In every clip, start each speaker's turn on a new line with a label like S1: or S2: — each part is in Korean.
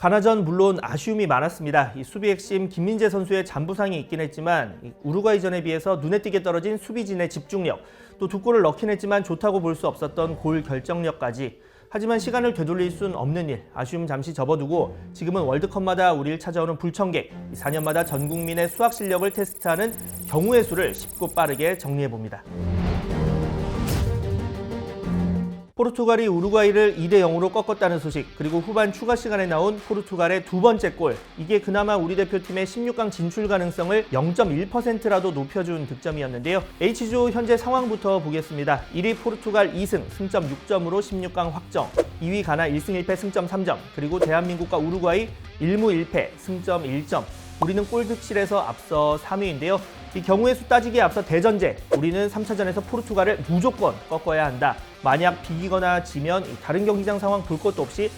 S1: 가나전 물론 아쉬움이 많았습니다. 이 수비 핵심 김민재 선수의 잔부상이 있긴 했지만 우루과이전에 비해서 눈에 띄게 떨어진 수비진의 집중력, 또 두 골을 넣긴 했지만 좋다고 볼 수 없었던 골 결정력까지. 하지만 시간을 되돌릴 순 없는 일, 아쉬움 잠시 접어두고 지금은 월드컵마다 우리를 찾아오는 불청객, 4년마다 전 국민의 수학 실력을 테스트하는 경우의 수를 쉽고 빠르게 정리해봅니다. 포르투갈이 우루과이를 2대0으로 꺾었다는 소식, 그리고 후반 추가 시간에 나온 포르투갈의 두 번째 골, 이게 그나마 우리 대표팀의 16강 진출 가능성을 0.1%라도 높여준 득점이었는데요. H조 현재 상황부터 보겠습니다. 1위 포르투갈 2승, 승점 6점으로 16강 확정, 2위 가나 1승 1패 승점 3점, 그리고 대한민국과 우루과이 1무 1패 승점 1점, 우리는 골 득실에서 앞서 3위인데요. 이 경우의 수 따지기에 앞서 대전제, 우리는 3차전에서 포르투갈을 무조건 꺾어야 한다. 만약 비기거나 지면 다른 경기장 상황 볼 것도 없이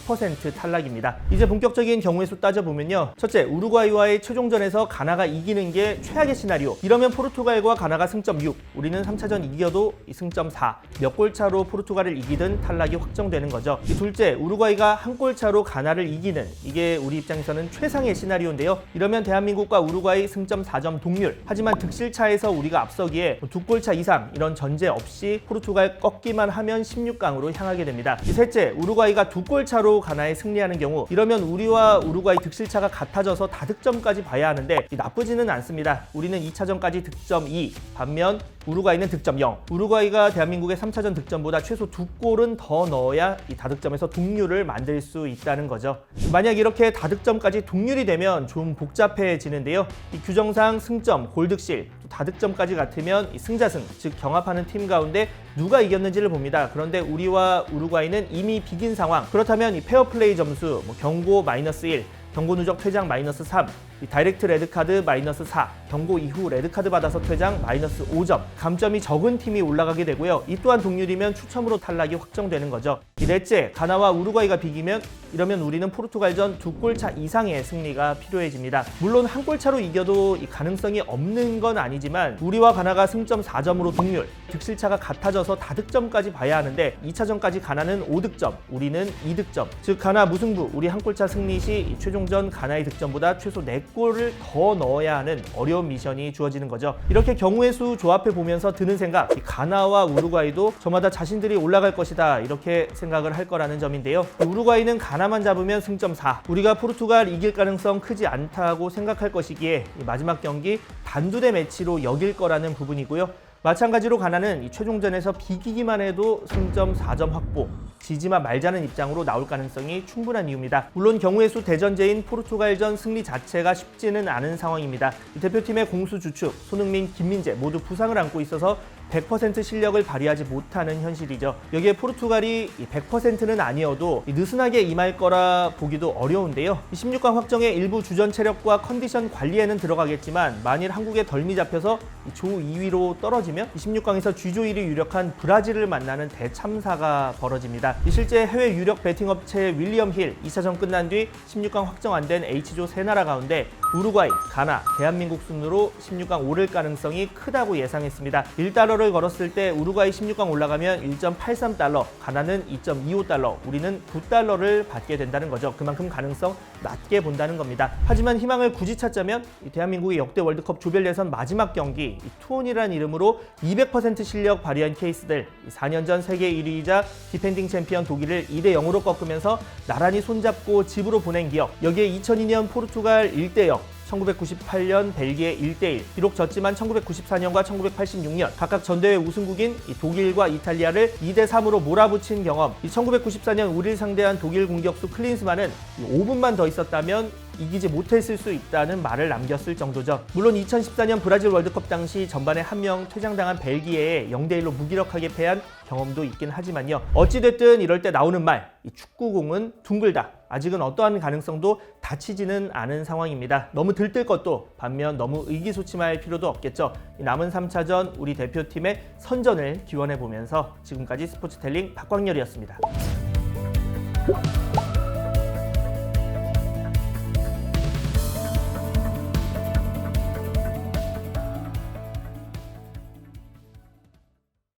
S1: 100% 탈락입니다. 이제 본격적인 경우의 수 따져보면요. 첫째, 우루과이와의 최종전에서 가나가 이기는 게 최악의 시나리오. 이러면 포르투갈과 가나가 승점 6, 우리는 3차전 이겨도 승점 4, 몇 골 차로 포르투갈을 이기든 탈락이 확정되는 거죠. 둘째, 우루과이가 한 골 차로 가나를 이기는, 이게 우리 입장에서는 최상의 시나리오인데요. 이러면 대한민국과 우루과이 승점 4점 동률, 하지만 득실차에서 우리가 앞서기에 두 골 차 이상 이런 전제 없이 포르투갈 꺾기만 하면 16강으로 향하게 됩니다. 셋째, 우루과이가 두 골 차로 가나에 승리하는 경우, 이러면 우리와 우루과이 득실차가 같아져서 다득점까지 봐야 하는데 나쁘지는 않습니다. 우리는 2차전까지 득점 2, 반면 우루과이는 득점 0. 우루과이가 대한민국의 3차전 득점보다 최소 2골은 더 넣어야 이 다득점에서 동률을 만들 수 있다는 거죠. 만약 이렇게 다득점까지 동률이 되면 좀 복잡해지는데요. 이 규정상 승점, 골득실, 또 다득점까지 같으면 이 승자승, 즉 경합하는 팀 가운데 누가 이겼는지를 봅니다. 그런데 우리와 우루과이는 이미 비긴 상황. 그렇다면 이 페어플레이 점수, 경고 마이너스 1, 경고 누적 퇴장 마이너스 3, 다이렉트 레드카드 마이너스 4, 경고 이후 레드카드 받아서 퇴장 마이너스 5점, 감점이 적은 팀이 올라가게 되고요. 이 또한 동률이면 추첨으로 탈락이 확정되는 거죠. 넷째, 가나와 우루과이가 비기면, 이러면 우리는 포르투갈전 두 골 차 이상의 승리가 필요해집니다. 물론 한 골 차로 이겨도 이 가능성이 없는 건 아니지만 우리와 가나가 승점 4점으로 동률, 득실차가 같아져서 다득점까지 봐야 하는데 2차전까지 가나는 5득점, 우리는 2득점, 즉 가나 무승부, 우리 한 골 차 승리 시 최종전 가나의 득점보다 최소 4골을 더 넣어야 하는 어려운 미션이 주어지는 거죠. 이렇게 경우의 수 조합해 보면서 드는 생각, 가나와 우루과이도 저마다 자신들이 올라갈 것이다, 이렇게 생각을 할 거라는 점인데요. 우루과이는 가나만 잡으면 승점 4, 우리가 포르투갈 이길 가능성 크지 않다고 생각할 것이기에 마지막 경기 단두대 매치로 여길 거라는 부분이고요. 마찬가지로 가나는 이 최종전에서 비기기만 해도 승점 4점 확보, 지지만 말자는 입장으로 나올 가능성이 충분한 이유입니다. 물론 경우의 수 대전제인 포르투갈전 승리 자체가 쉽지는 않은 상황입니다. 대표팀의 공수 주축, 손흥민, 김민재 모두 부상을 안고 있어서 100% 실력을 발휘하지 못하는 현실이죠. 여기에 포르투갈이 100%는 아니어도 느슨하게 임할 거라 보기도 어려운데요. 16강 확정의 일부 주전 체력과 컨디션 관리에는 들어가겠지만 만일 한국에 덜미 잡혀서 조 2위로 떨어지면 16강에서 G조 1위 유력한 브라질을 만나는 대참사가 벌어집니다. 실제 해외 유력 베팅 업체 윌리엄 힐 2차전 끝난 뒤 16강 확정 안 된 H조 3나라 가운데 우루과이, 가나, 대한민국 순으로 16강 오를 가능성이 크다고 예상했습니다. 1달러를 걸었을 때 우루과이 16강 올라가면 1.83달러, 가나는 2.25달러, 우리는 9달러를 받게 된다는 거죠. 그만큼 가능성 낮게 본다는 겁니다. 하지만 희망을 굳이 찾자면 대한민국의 역대 월드컵 조별 예선 마지막 경기 투혼이라는 이름으로 200% 실력 발휘한 케이스들, 4년 전 세계 1위이자 디펜딩 챔피언 독일을 2대0으로 꺾으면서 나란히 손잡고 집으로 보낸 기억, 여기에 2002년 포르투갈 1대0, 1998년 벨기에 1대1, 비록 졌지만 1994년과 1986년 각각 전대회 우승국인 독일과 이탈리아를 2대3으로 몰아붙인 경험, 1994년 우리를 상대한 독일 공격수 클린스만은 5분만 더 있었다면 이기지 못했을 수 있다는 말을 남겼을 정도죠. 물론 2014년 브라질 월드컵 당시 전반에 한 명 퇴장당한 벨기에에 0대1로 무기력하게 패한 경험도 있긴 하지만요. 어찌됐든 이럴 때 나오는 말, 이 축구공은 둥글다. 아직은 어떠한 가능성도 닫히지는 않은 상황입니다. 너무 들뜰 것도, 반면 너무 의기소침할 필요도 없겠죠. 남은 3차전 우리 대표팀의 선전을 기원해보면서 지금까지 스포츠텔링 박광렬이었습니다.